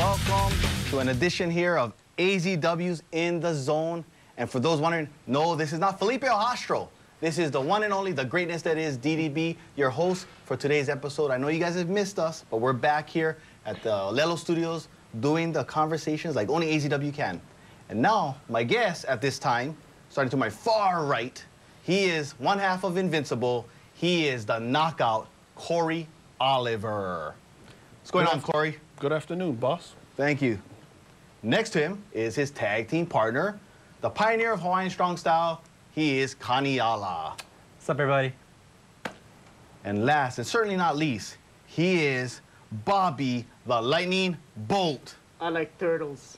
Welcome to an edition here of AZW's In the Zone. And for those wondering, no, this is not Felipe Ojastro. This is the one and only, the greatness that is DDB, your host for today's episode. I know you guys have missed us, but we're back here at the Lelo Studios doing the conversations like only AZW can. And now, my guest at this time, starting to my far right, he is one half of Invincible. He is the knockout, Kory Oliver. What's going on, Kory? Good afternoon, boss. Thank you. Next to him is his tag team partner, the pioneer of Hawaiian Strong Style. He is Kaniala. What's up, everybody? And last, and certainly not least, he is Bobby the Lightning Bolt. I like turtles.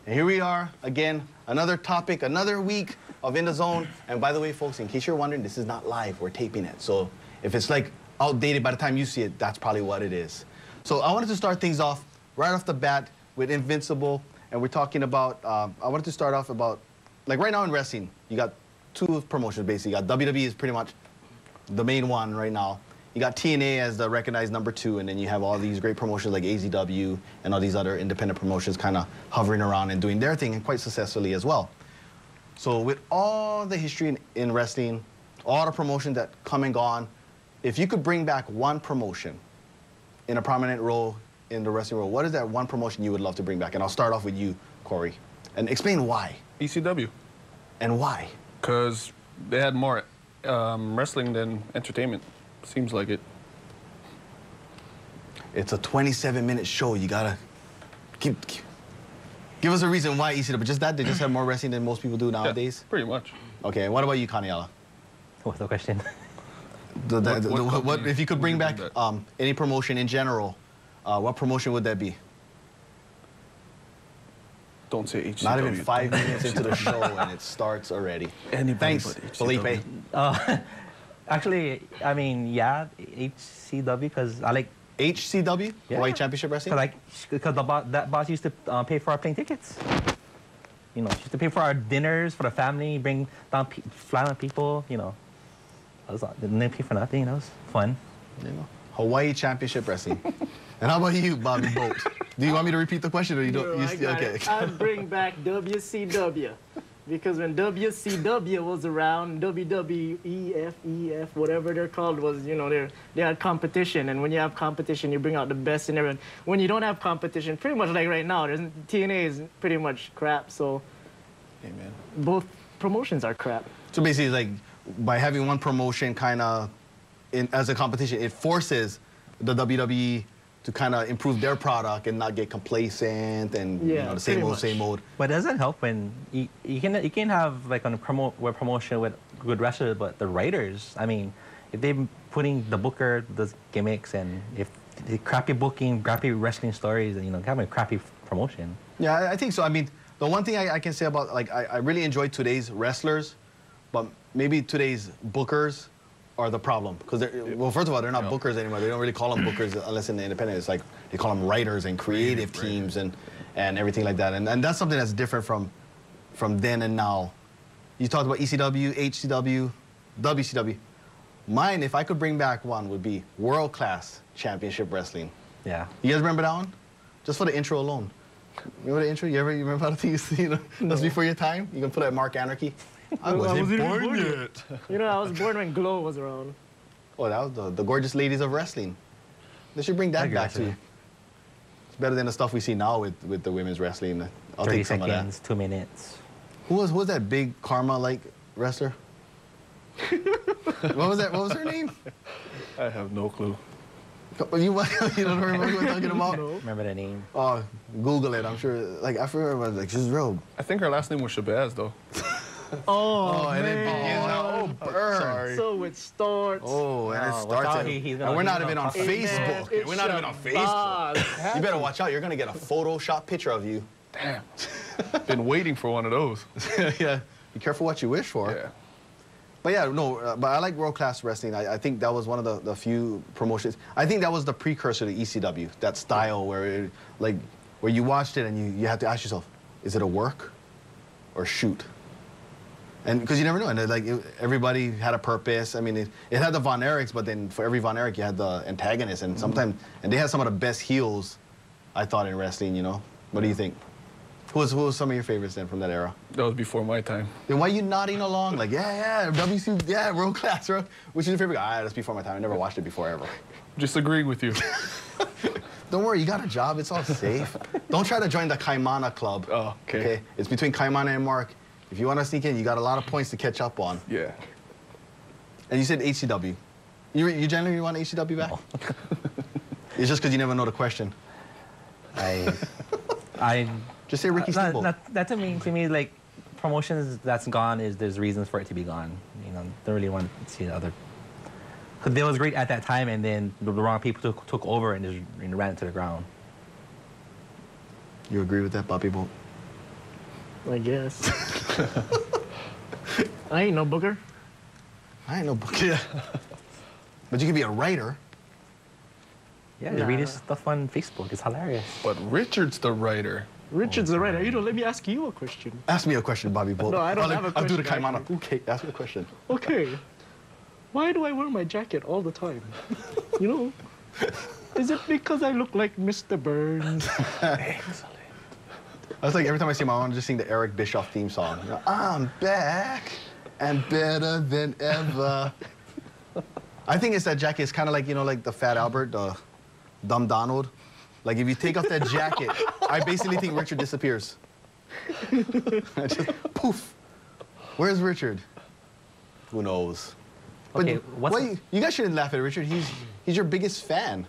And here we are, again, another topic, another week of In the Zone. And by the way, folks, in case you're wondering, this is not live. We're taping it. So if it's like outdated by the time you see it, that's probably what it is. So I wanted to start things off right off the bat with Invincible. And we're talking about, I wanted to start off about, like right now in wrestling, you got two promotions basically. You got WWE is pretty much the main one right now. You got TNA as the recognized #2, and then you have all these great promotions like AZW and all these other independent promotions kind of hovering around and doing their thing, and quite successfully as well. So with all the history in wrestling, all the promotions that come and gone, if you could bring back one promotion in a prominent role in the wrestling world, what is that one promotion you would love to bring back? And I'll start off with you, Kory, and explain why. ECW. And why? Because they had more wrestling than entertainment. Seems like it. It's a 27-minute show. You gotta give us a reason why ECW. Just that they just have more wrestling than most people do nowadays. Yeah, pretty much. Okay. What about you, Kaniala? What's the question? What if you could bring back any promotion in general? What promotion would that be? Don't say HCW. Not even 5 minutes into the show and it starts already. Thanks, Felipe. Actually, I mean, yeah, HCW, because I like... HCW? Yeah. Hawaii Championship Wrestling? Because that boss used to pay for our plane tickets. You know, she used to pay for our dinners for the family, bring down fly on people, you know. Didn't pay for nothing, you know, it was fun. You know, Hawaii Championship Wrestling. And how about you, Bobby Bolt? Do you want me to repeat the question or you don't? No, I got it. I'd bring back WCW. Because when WCW was around, WWE, FEF, whatever they're called, was, you know, they had competition. And when you have competition, you bring out the best in everyone. When you don't have competition, pretty much like right now, TNA is pretty much crap. So Amen. Both promotions are crap. So basically, like, by having one promotion kind of as a competition, it forces the WWE to kind of improve their product and not get complacent and you know, the same old. But it doesn't help when you can have like a promotion with good wrestlers, but the writers, I mean, if they're putting the booker, the gimmicks, and if the crappy booking, crappy wrestling stories, and you know, having a crappy promotion. Yeah, I think so. I mean, the one thing I can say about, like, I really enjoy today's wrestlers, but maybe today's bookers are the problem. Because, well, first of all, they're not bookers anymore. They don't really call them bookers unless in the independent. It's like they call them writers and creative teams and everything like that. And that's something that's different from then and now. You talked about ECW, HCW, WCW. Mine, if I could bring back one, would be World Class Championship Wrestling. Yeah. You guys remember that one? Just for the intro alone. Remember the intro? You remember how the thing you know, that's before your time? You can put that Mark Anarchy. I wasn't born yet. You know, I was born when Glow was around. Oh, that was the gorgeous ladies of wrestling. They should bring that back too. It's better than the stuff we see now with the women's wrestling. I'll 30 take some seconds, of that. 2 minutes. Who was that big Karma-like wrestler? What was her name? I have no clue. You don't remember who we're talking about? No. Remember the name? Oh, Google it. I'm sure. Like I remember, like she's real. I think her last name was Shabazz, though. And it begins out. Oh, burn. Sorry. So it starts. Oh, and it starts. And we're not even on Facebook. We're not even on Facebook. You better watch out. You're gonna get a Photoshop picture of you. Damn. Been waiting for one of those. Yeah. Be careful what you wish for. Yeah. But yeah, no, but I like World Class Wrestling. I think that was one of the few promotions. I think that was the precursor to ECW, that style where you watched it and you had to ask yourself, is it a work or shoot? And because you never know, and everybody had a purpose. I mean, it had the Von Erichs, but then for every Von Erich, you had the antagonist, and sometimes, and they had some of the best heels I thought, in wrestling, you know? What do you think? Who was some of your favorites then from that era? That was before my time. Then why are you nodding along? Like, yeah, WC, yeah, world class, bro. Which is your favorite guy? Ah, that's before my time. I never watched it before ever. Just agreeing with you. Don't worry, you got a job. It's all safe. Don't try to join the Kaimana club. Oh, okay. It's between Kaimana and Mark. If you want to sneak in, you got a lot of points to catch up on. Yeah. And you said HCW. You generally want HCW back? No. It's just because you never know the question. I just say Ricky Steamboat. That to me, like, promotions that's gone there's reasons for it to be gone. You know, don't really want to see the other. Because they was great at that time, and then the wrong people took over and just ran it to the ground. You agree with that, Bobby Bolt? I guess. I ain't no booker. I ain't no booker. But you can be a writer. Yeah, read his stuff on Facebook. It's hilarious. But Richard's the writer. Richard's the writer. You know, let me ask you a question. Ask me a question, Bobby Bolt. No, I don't have a question. I'll do the Kaimana. Okay, ask me a question. Okay. Why do I wear my jacket all the time? You know? Is it because I look like Mr. Burns? Excellent. I was like, every time I see him, I want to just sing the Eric Bischoff theme song. You know, I'm back and better than ever. I think it's that jacket. It's kind of like, you know, like the Fat Albert, the Dumb Donald. Like, if you take off that jacket, I basically think Richard disappears. Just poof. Where's Richard? Who knows? But okay, you guys shouldn't laugh at Richard. He's your biggest fan.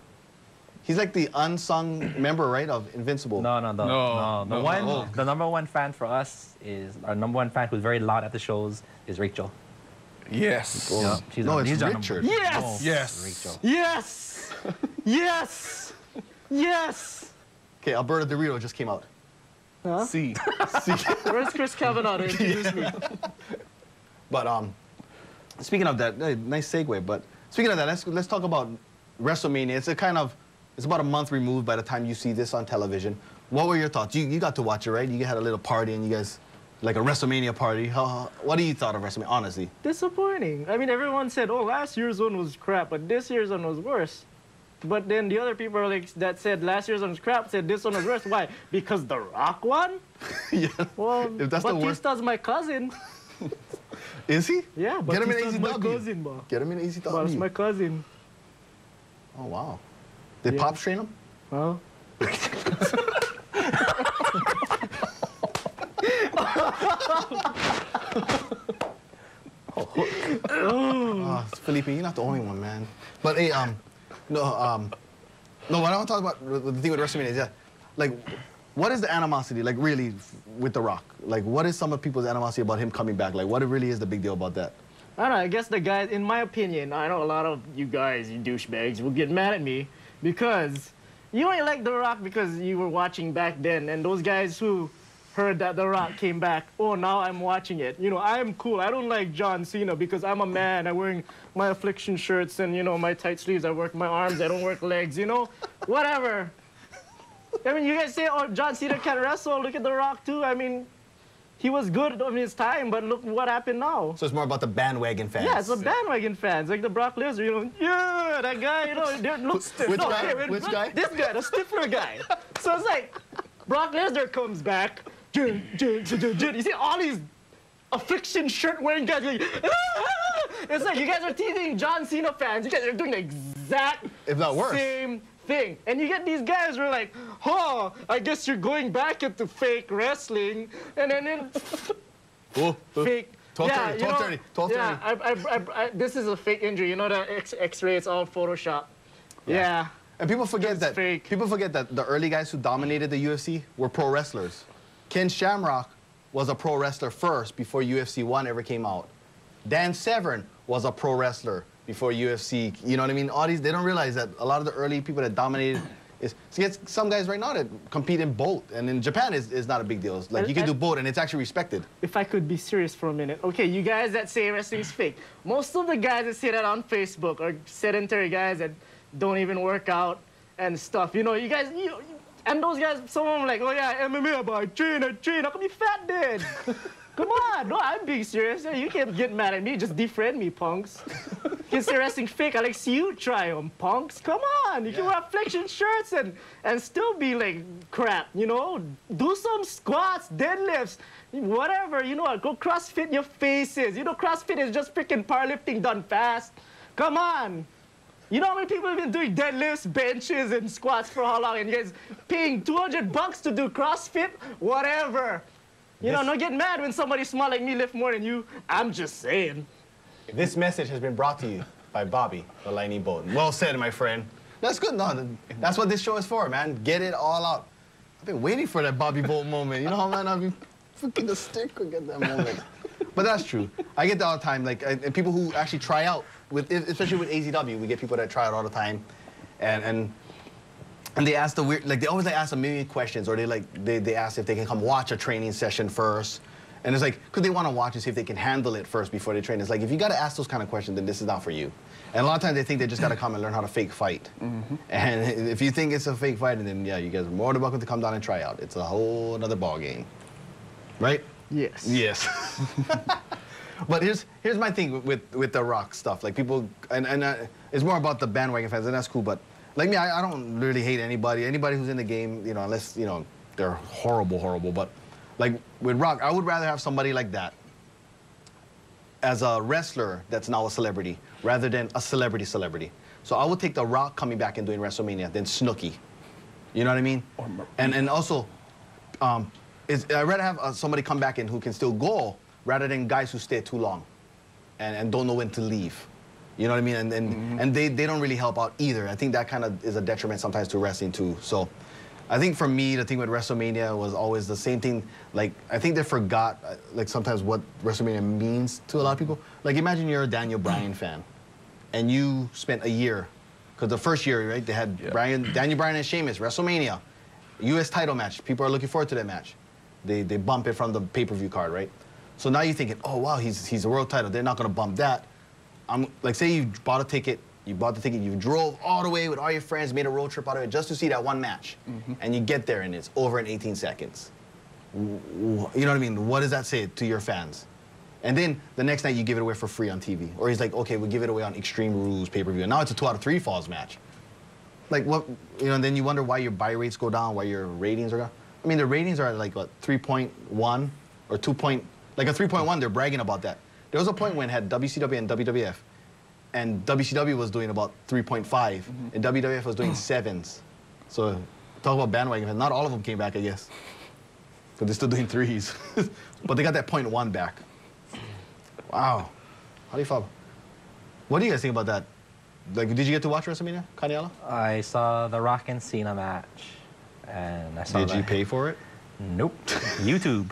He's like the unsung member, right, of Invincible. No. The number one fan for us is our number one fan who's very loud at the shows is Rachel. Yes. Oh. Yeah, No, it's Richard. Yes. No. Yes. Rachel. Yes. Yes. Yes. Okay, Alberto Dorito just came out. Huh? See. Where's Chris Kavanaugh to introduce me? But speaking of that, nice segue. But speaking of that, let's talk about WrestleMania. It's about a month removed by the time you see this on television. What were your thoughts? You got to watch it, right? You had a little party, and you guys, like a WrestleMania party. What do you thought of WrestleMania, honestly? Disappointing. I mean, everyone said, oh, last year's one was crap, but this year's one was worse. But then the other people that said last year's one was crap said this one was worse. Why? Because The Rock won? Yeah. Well, if that's the worst. Batista's my cousin. Is he? Yeah, Get him in Batista's my AZW. cousin, bro. Get him in AZW. Well, it's my cousin. Oh, wow. Did Yeah. Pops train him? Huh? Felipe, you're not the only one, man. But hey, no, what I want to talk about, the thing with WrestleMania is, like, what is the animosity, like, really, with The Rock? Like, what is some of people's animosity about him coming back? Like, what really is the big deal about that? I don't know, I guess the guys, in my opinion, I know a lot of you guys, you douchebags, will get mad at me because you ain't like The Rock because you were watching back then, and those guys who heard that The Rock came back, oh, now I'm watching it. You know, I'm cool. I don't like John Cena because I'm a man. I'm wearing my Affliction shirts and, you know, my tight sleeves. I work my arms. I don't work legs, you know? Whatever. I mean, you guys say, oh, John Cena can't wrestle. Look at The Rock, too. I mean, he was good in his time, but look what happened now. So it's more about the bandwagon fans. Yeah, it's the bandwagon fans, like the Brock Lesnar, you know, yeah, that guy, you know, they're look stiff. Which guy? Which guy? This guy, the Stifler guy. So it's like, Brock Lesnar comes back, you see all these Affliction shirt wearing guys going, it's like you guys are teasing John Cena fans. You guys are doing the exact if not worse. same thing. And you get these guys who are like, oh, I guess you're going back into fake wrestling. And then fake. 12:30. Yeah, this is a fake injury. You know, the X-ray, it's all Photoshop. Yeah. And people forget It's that fake. people forget that the early guys who dominated the UFC were pro wrestlers. Ken Shamrock was a pro wrestler first before UFC 1 ever came out. Dan Severn was a pro wrestler before UFC. You know what I mean? All these, they don't realize that a lot of the early people that dominated is, so you get some guys right now that compete in both. And in Japan, is not a big deal. It's like you can do both and it's actually respected. If I could be serious for a minute. Okay, you guys that say wrestling is fake. Most of the guys that say that on Facebook are sedentary guys that don't even work out and stuff. You know, you guys, and those guys, some of them are like, oh yeah, MMA, but I train. How come you fat then? Come on, no, I'm being serious. You can't get mad at me, just defriend me, punks. say wrestling fake. I like see you try them, punks. Come on, you can wear flexion shirts and still be like crap. You know, do some squats, deadlifts, whatever. You know what? Go CrossFit your faces. You know, CrossFit is just freaking powerlifting done fast. Come on. You know how many people have been doing deadlifts, benches, and squats for how long? And you guys paying $200 to do CrossFit? Whatever. You know, don't get mad when somebody small like me lift more than you. I'm just saying. This message has been brought to you by Bobby, the Lightning Bolt. Well said, my friend. That's good. No, that's what this show is for, man. Get it all out. I've been waiting for that Bobby Bolt moment. You know how, man, I've been freaking the stick to get that moment. But that's true. I get that all the time. Like, and people who actually try out, especially with AZW, we get people that try out all the time. And they ask the weird, like, they always ask a million questions, or they ask if they can come watch a training session first. And it's like, because they want to watch and see if they can handle it first before they train. It's like, if you got to ask those kind of questions, then this is not for you. And a lot of times they think they just got to come and learn how to fake fight. And if you think it's a fake fight, then yeah, you guys are more than welcome to come down and try out. It's a whole other ball game. Right? Yes. Yes. But here's my thing with the Rock stuff. Like, people, and it's more about the bandwagon fans, and that's cool. But like me, I don't really hate anybody. Anybody who's in the game, you know, unless, you know, they're horrible. But like with Rock, I would rather have somebody like that as a wrestler that's now a celebrity, rather than a celebrity. So I would take The Rock coming back and doing WrestleMania than Snooki. You know what I mean? And also, I'd rather have somebody come back in who can still go, rather than guys who stay too long and don't know when to leave. You know what I mean? And they don't really help out either. I think that kind of is a detriment sometimes to wrestling too. So I think for me, the thing with WrestleMania was always the same thing. Like, I think they forgot, like, sometimes what WrestleMania means to a lot of people. Like, imagine you're a Daniel Bryan fan, and you spent a year, because the first year, right, they had Daniel Bryan and Sheamus, WrestleMania, U.S. title match. People are looking forward to that match. They bump it from the pay-per-view card, right? So now you're thinking, oh, wow, he's a world title. They're not going to bump that. Like, say you bought a ticket. You drove all the way with all your friends, made a road trip out of it just to see that one match. And you get there and it's over in 18 seconds. You know what I mean? What does that say to your fans? And then the next night you give it away for free on TV. Or he's like, okay, we'll give it away on Extreme Rules pay-per-view. And now it's a 2 out of 3 falls match. Like, what, you know, and then you wonder why your buy rates go down, why your ratings are down. I mean, the ratings are like, what, 3.1 or 2 point, like a 3.1, they're bragging about that. There was a point when it had WCW and WWF. And WCW was doing about 3.5, and WWF was doing 7s. So talk about bandwagon. Not all of them came back, I guess, because they're still doing 3s. But they got that 0.1 back. Wow. How do you feel? What do you guys think about that? Like, did you get to watch WrestleMania, Kaniala? I saw the Rock and Cena match, and I saw. Did you pay for it? Nope. YouTube.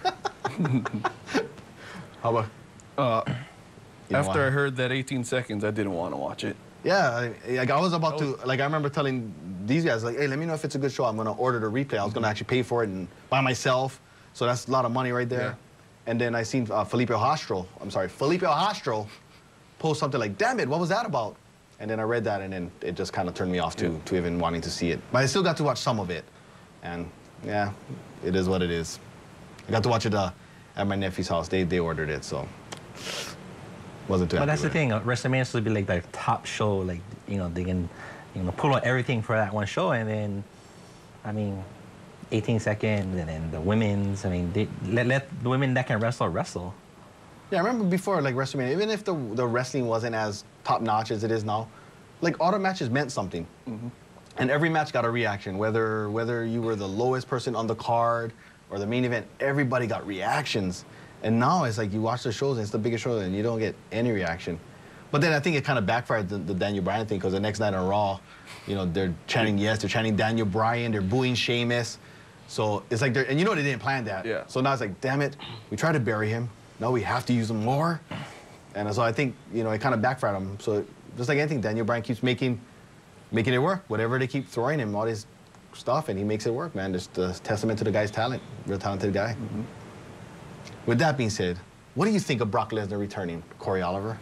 How about? After I heard that 18 seconds, I didn't want to watch it. Yeah, like I was about to, like I remember telling these guys, like, hey, let me know if it's a good show. I'm gonna order the replay. I was gonna actually pay for it and by myself. So that's a lot of money right there. Yeah. And then I seen Felipe Hostro post something like, damn it, what was that about? And then I read that and then it just kind of turned me off to even wanting to see it. But I still got to watch some of it. And yeah, it is what it is. I got to watch it at my nephew's house. They ordered it, so. Wasn't too happy. But that's the thing. WrestleMania is to be like the top show. Like, you know, they can, you know, pull out everything for that one show, and then, I mean, 18 seconds, and then the women's. I mean, they let the women that can wrestle. Yeah, I remember before, like WrestleMania, even if the wrestling wasn't as top notch as it is now, like all the matches meant something, and every match got a reaction. Whether you were the lowest person on the card or the main event, everybody got reactions. And now it's like you watch the shows and it's the biggest show and you don't get any reaction. But then I think it kind of backfired, the Daniel Bryan thing, because the next night on Raw, you know, they're chanting they're chanting Daniel Bryan, they're booing Sheamus. So it's like, and you know they didn't plan that. Yeah. So now it's like, damn it, we tried to bury him. Now we have to use him more. And so I think, you know, it kind of backfired him. So just like anything, Daniel Bryan keeps making it work. Whatever they keep throwing him, all this stuff, and he makes it work, man. Just a testament to the guy's talent. Real talented guy. With that being said, what do you think of Brock Lesnar returning, Kory Oliver?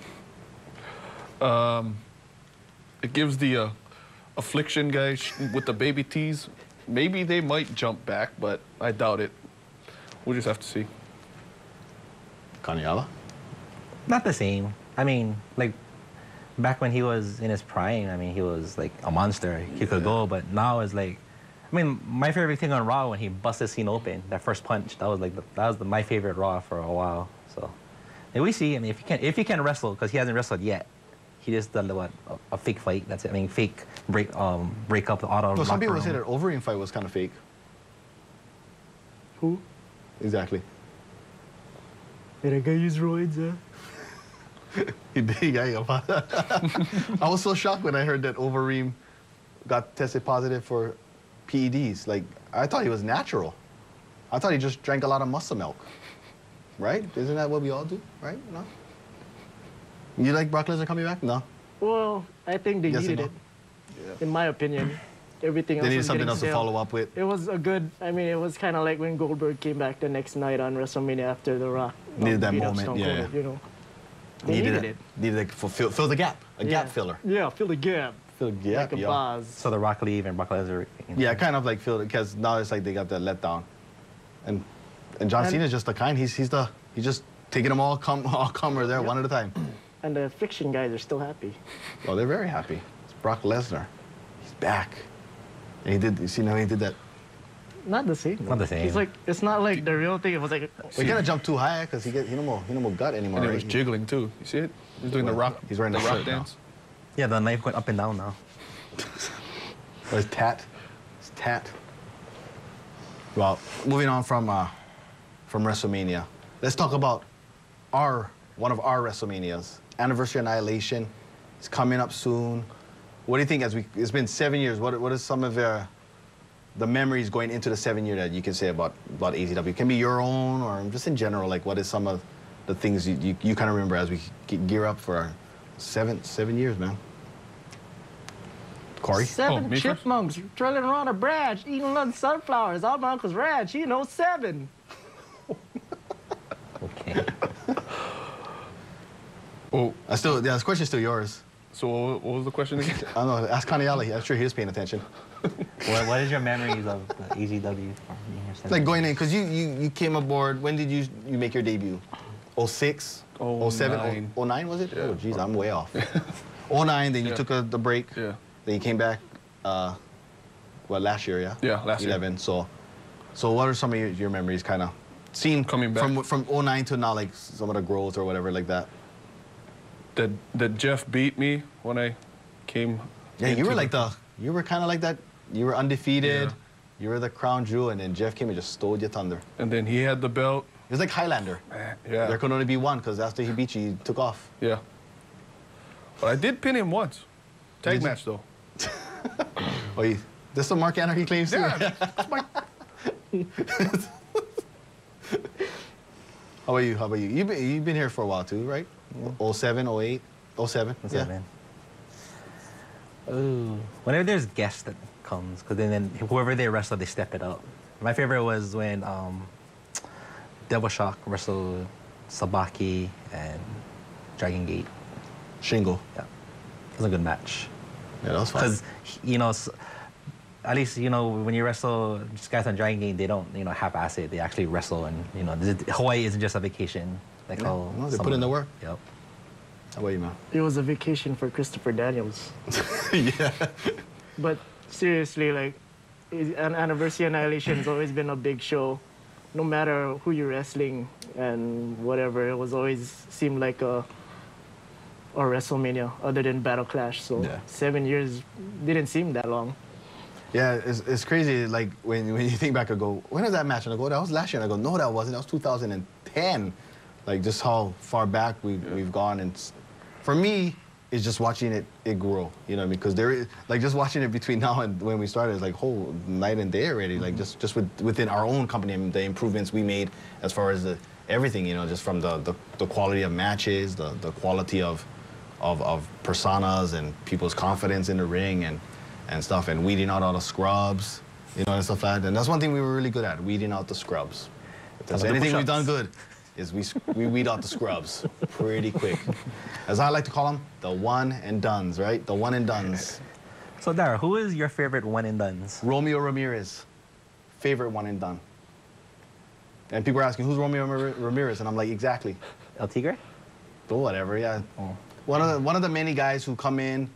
It gives the affliction guy with the baby tees. Maybe they might jump back, but I doubt it. We'll just have to see. Kaniala? Not the same. I mean, like, back when he was in his prime, I mean, he was like a monster. He could go, but now it's like, I mean, my favorite thing on Raw when he busted Cena open, that first punch, that was like my favorite Raw for a while. So, and we see, I mean, if he can wrestle, because he hasn't wrestled yet, he just did what a fake fight. That's it. I mean, fake break up the auto. Well, some people say that Overeem fight was kind of fake. Who? Exactly. Did a guy use roids? He did, yeah. I was so shocked when I heard that Overeem got tested positive for PEDs. Like, I thought he was natural. I thought he just drank a lot of muscle milk. Right? Isn't that what we all do? Right? No? You like Brock Lesnar coming back? No? Well, I think they Yes and needed no? it. Yeah. In my opinion. Everything else They needed was something getting else to stale. follow up with. It was a good, I mean, it was kind of like when Goldberg came back the next night on WrestleMania after The Rock. Needed that beat up moment, Stone yeah. Cold, you know. They needed it. Needed to fill the gap. A gap filler. Yeah, fill the gap. Fill the gap, Like a yo. Boz. So the Rock leave and Brock Lesnar. Yeah, kind of like feel it, because now it's like they got that letdown. And John And- Cena's just the kind, he's just taking them all comer there one at a time. And the Fiction guys are still happy. Oh, they're very happy. It's Brock Lesnar. He's back. And he did, you see now he did that. Not the same. Not the same. He's like, it's not like the real thing. It was like, We gotta jump too high because he no more gut anymore. And it Right? was jiggling too. You see it? He's doing the rock. He's wearing the the rock shirt now. dance. Yeah, the knife went up and down now. Or his tat. His tat. Well, moving on from WrestleMania, let's talk about one of our WrestleManias. Anniversary Annihilation. It's coming up soon. What do you think? It's been 7 years. What is some of the memories going into the 7 year that you can say about AZW? It can be your own or just in general. Like, what is some of the things you kind of remember as we gear up for our seven years, man? Kory? seven me first? chipmunks trailing around a branch, eating little sunflowers on my uncle's ranch. You know, 7. Okay. Oh, This question's still yours. so what was the question again? I don't know. Ask Kaniala. I'm sure he was paying attention. What is your memories of the AZW from being here? Like going in, because you came aboard. When did you make your debut? 06? 07? 09 was it? Yeah. Oh, geez, I'm way off. 09, then you Yeah. took the break. Yeah. Then you came back, last year, yeah? Yeah, last year. 11. So what are some of your memories kind of seen Coming back. from 09 to now, like some of the growth or whatever like that? That Jeff beat me when I came. Yeah, you into were like you were kind of like that. You were undefeated. Yeah. You were the crown jewel, and then Jeff came and just stole your thunder. And then he had the belt. It was like Highlander. Yeah. There could only be one, because after he beat you, he took off. Yeah. But I did pin him once. Tag Did you? match though. Oh, this is the Mark Anarchy claims too? Yeah. How about you? You've been here for a while too, right? 07, 08, 07. Yeah. Man. Ooh. Whenever there's guests that comes, because then whoever they wrestle, they step it up. My favorite was when Devil Shock wrestled Sabaki and Dragon Gate. Shingo. Yeah, it was a good match. Yeah, that was fun. Because at least when you wrestle just guys on Dragon Gate, they don't half-ass it. They actually wrestle, and Hawaii isn't just a vacation. Like how no, they put in the work. Yep. How about you, man? It was a vacation for Christopher Daniels. Yeah. But seriously, like, an Anniversary Annihilation has always been a big show. No matter who you're wrestling and whatever, it was always seemed like a WrestleMania other than Battle Clash. So Yeah. 7 years didn't seem that long. Yeah, it's crazy. Like when you think back, I go, when was that match? And I go, that was last year. And I go, no, that wasn't. That was 2010. Like just how far back we've gone. And for me, it's just watching it grow. You know what I mean? Because there is like just watching it between now and when we started is like whole night and day already. Like just within our own company, I mean, the improvements we made as far as everything. Just from the quality of matches, the quality of personas and people's confidence in the ring and stuff, and weeding out all the scrubs, and stuff like that. And that's one thing we were really good at, weeding out the scrubs. If there's Some of the anything we've push-ups. done good, is we weed out the scrubs pretty quick. As I like to call them, the one and dones, right? The one and dones. So Dara, who is your favorite one and dones? Romeo Ramirez, favorite one and done. And people are asking, who's Romeo Ramirez? And I'm like, exactly. El Tigre? But whatever, yeah. Oh. one of the many guys who come in,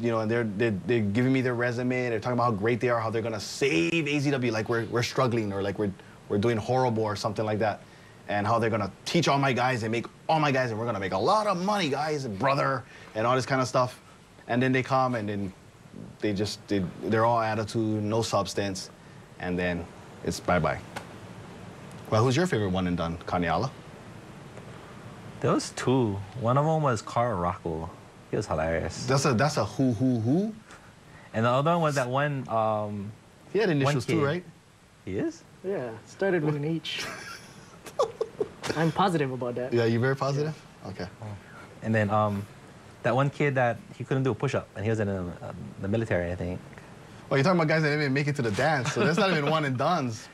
you know, and they're giving me their resume. They're talking about how great they are, how they're gonna save AZW, like we're struggling or like we're doing horrible or something like that, and how they're gonna teach all my guys and make all my guys, and we're gonna make a lot of money, guys, and brother, and all this kind of stuff. And then they come and then they're all attitude, no substance, and then it's bye-bye. Well, who's your favorite one and done, Kaniala? There was two. One of them was Carl Rocco. He was hilarious. That's a who. And the other one was that one. He had initials too, right? He is? Yeah, started with an H. I'm positive about that. Yeah, you very positive? Yeah. Okay. And then that one kid that he couldn't do a push-up, and he was in the military, I think. Well, you're talking about guys that didn't even make it to the dance, so that's not even one and dones.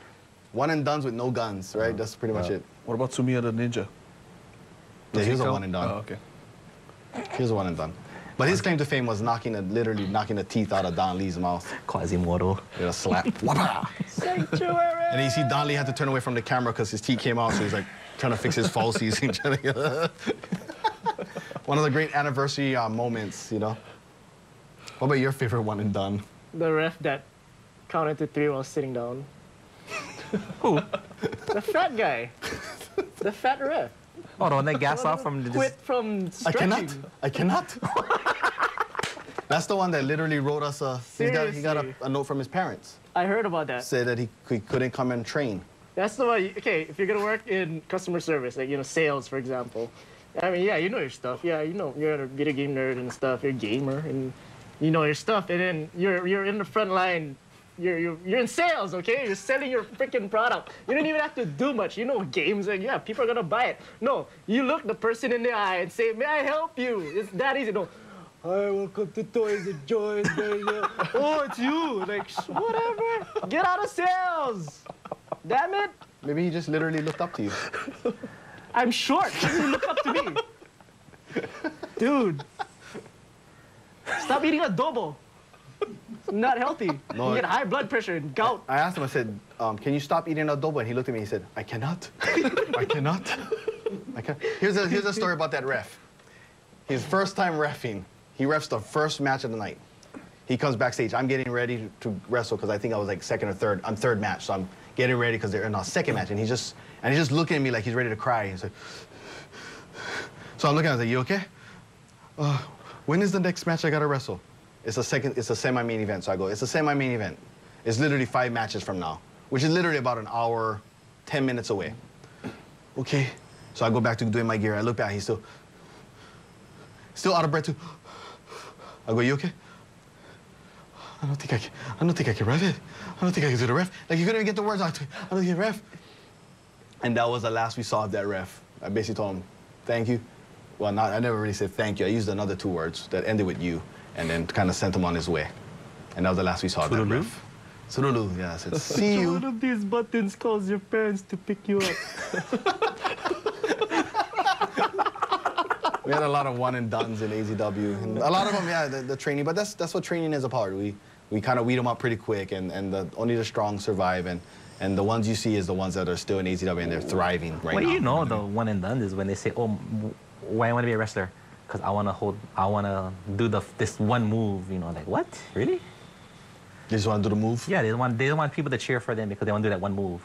One and dones with no guns, right? That's pretty much it. What about Sumiya the Ninja? Yeah, he was a one and done. Oh, okay. He was a one and done. But his claim to fame was literally knocking the teeth out of Don Lee's mouth. Quasimodo. With a slap. Whapa! Sanctuary! And then you see Don Lee had to turn away from the camera because his teeth came out, so he's like trying to fix his falsies. One of the great anniversary moments, you know. What about your favorite one and done? The ref that counted to 3 while sitting down. Who? The fat guy. The fat ref. Oh, the one that gassed off from the... Quit from stretching. I cannot. That's the one that literally wrote us he got a note from his parents. I heard about that. Said that he couldn't come and train. That's the one. Okay, if you're gonna work in customer service, like sales, for example. I mean, yeah, you know your stuff. Yeah, you know you're a video game nerd and stuff. You're a gamer and you know your stuff. And then you're in the front line. You're in sales, okay? You're selling your freaking product. You don't even have to do much. You know games, like, yeah, people are gonna buy it. No, you look the person in the eye and say, "May I help you?" It's that easy. No, hi, welcome to Toys and Joys. Oh, it's you. Like, whatever. Get out of sales. Damn it. Maybe he just literally looked up to you. I'm short. You look up to me. Dude. Stop eating adobo. It's not healthy. No, you get high blood pressure and gout. I asked him, I said, can you stop eating adobo? And he looked at me and he said, I cannot. I cannot. Here's a story about that ref. His first time reffing, he refs the first match of the night. He comes backstage. I'm getting ready to wrestle because I think I was like second or third. I'm third match, so I'm getting ready because they're in our second match. And he's just looking at me like he's ready to cry. He's like, so I'm looking at him, I was like, you okay? When is the next match I gotta wrestle? It's a semi-main event. So I go, it's a semi-main event. It's literally 5 matches from now, which is literally about an hour, 10 minutes away. Okay. So I go back to doing my gear. I look back, he's still out of breath too. I go, you okay? I don't think I can ref it. I don't think I can do the ref. Like, you couldn't even get the words out. I don't think I can ref. And that was the last we saw of that ref. I basically told him, thank you. Well, I never really said thank you. I used another 2 words that ended with you, and then kind of sent him on his way. And that was the last we saw of that ref. Surulu, yeah. I said, see you. One of these buttons calls your parents to pick you up. We had a lot of one and dones in AZW. And a lot of them, yeah, the training. But that's what training is about. We kind of weed them up pretty quick, and only the strong survive. And the ones you see is the ones that are still in AZW and they're thriving right now. What do you know, the one and done is when they say, oh, why I want to be a wrestler? Because I want to do this one move, you know, like, what? Really? They just want to do the move? Yeah, they don't want people to cheer for them because they want to do that one move.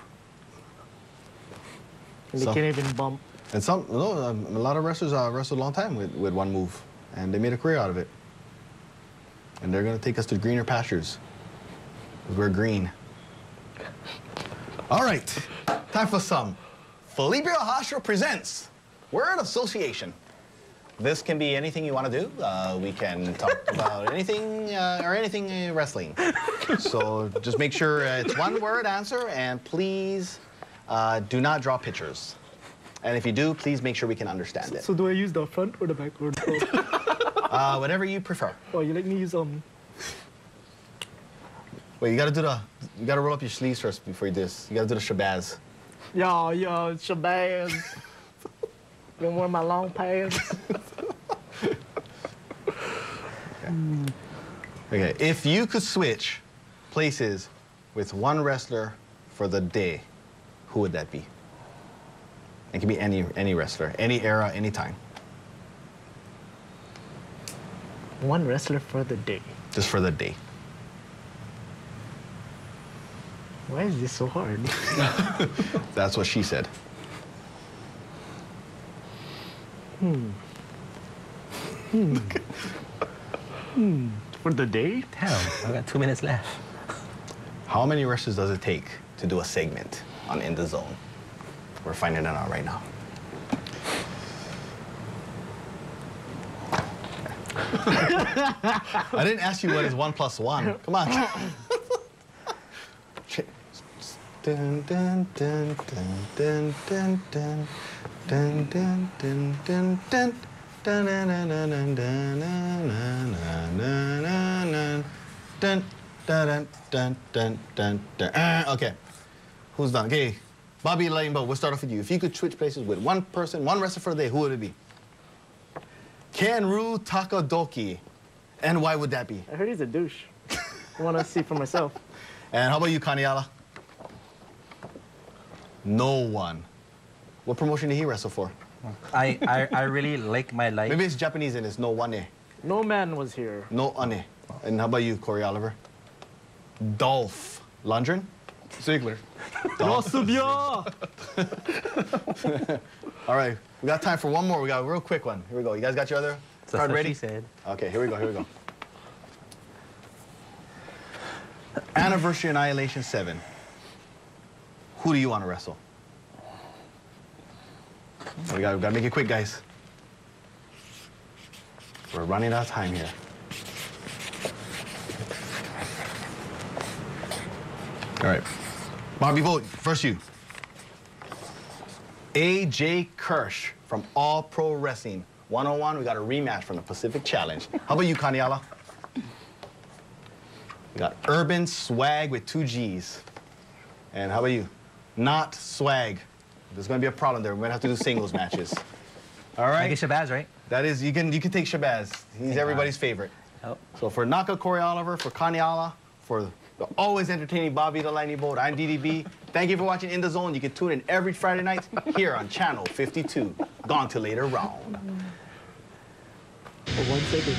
And they can't even bump. And a lot of wrestlers wrestled a long time with one move, and they made a career out of it. And they're going to take us to greener pastures. We're green. All right, time for some Felipe Hastro presents Word Association. This can be anything you want to do. We can talk about anything or anything wrestling. So just make sure it's one word answer, and please do not draw pictures. And if you do, please make sure we can understand it. So do I use the front or the back or the front? Whatever you prefer. Oh, you let me use Wait, you gotta roll up your sleeves first before you do this. You gotta do the shabazz. Yo, shabazz. Gonna wear my long pants. Okay, if you could switch places with one wrestler for the day, who would that be? It can be any wrestler, any era, any time. One wrestler for the day. Just for the day. Why is this so hard? That's what she said. For the day? Damn, I got 2 minutes left. How many wrestlers does it take to do a segment on In the Zone? We're finding that out right now. I didn't ask you what is 1 + 1. Come on. Dun, dun, dun, dun, dun, dun, dun, dun, dun, dun, dun. Dun, dun, dun, dun, dun, dun, dun, dun, dun, dun, dun. Okay, who's done? Okay, Bobby Lightning Bolt, we'll start off with you. If you could switch places with one person, one wrestler for the day, who would it be? Kenru Takadoki. And why would that be? I heard he's a douche. I want to see for myself. And how about you, Kaniala? No one. What promotion did he wrestle for? I really like my life. Maybe it's Japanese and it's no one. No man was here. No ane. And how about you, Kory Oliver? Dolph Lundgren? Ziggler. All right, we got time for one more. We got a real quick one. Here we go. You guys got your other card what ready? she said. Okay, here we go, here we go. Anniversary Annihilation 7. Who do you want to wrestle? We gotta make it quick, guys. We're running out of time here. All right. Bobby Vote, first you. AJ Kirsch from All Pro Wrestling. 101, we got a rematch from the Pacific Challenge. How about you, Kaniala? We got Urban Swag with 2 G's. And how about you? Not Swag. There's gonna be a problem there. We're gonna have to do singles matches. All right? I get Shabazz, right? That is, you can take Shabazz. He's everybody's favorite. Oh. So for Naka, Kory Oliver, for Kaniala, for the always entertaining Bobby the Lightning Bolt, I'm DDB. Thank you for watching In the Zone. You can tune in every Friday night here on Channel 52. Gone to later round. For 1 second.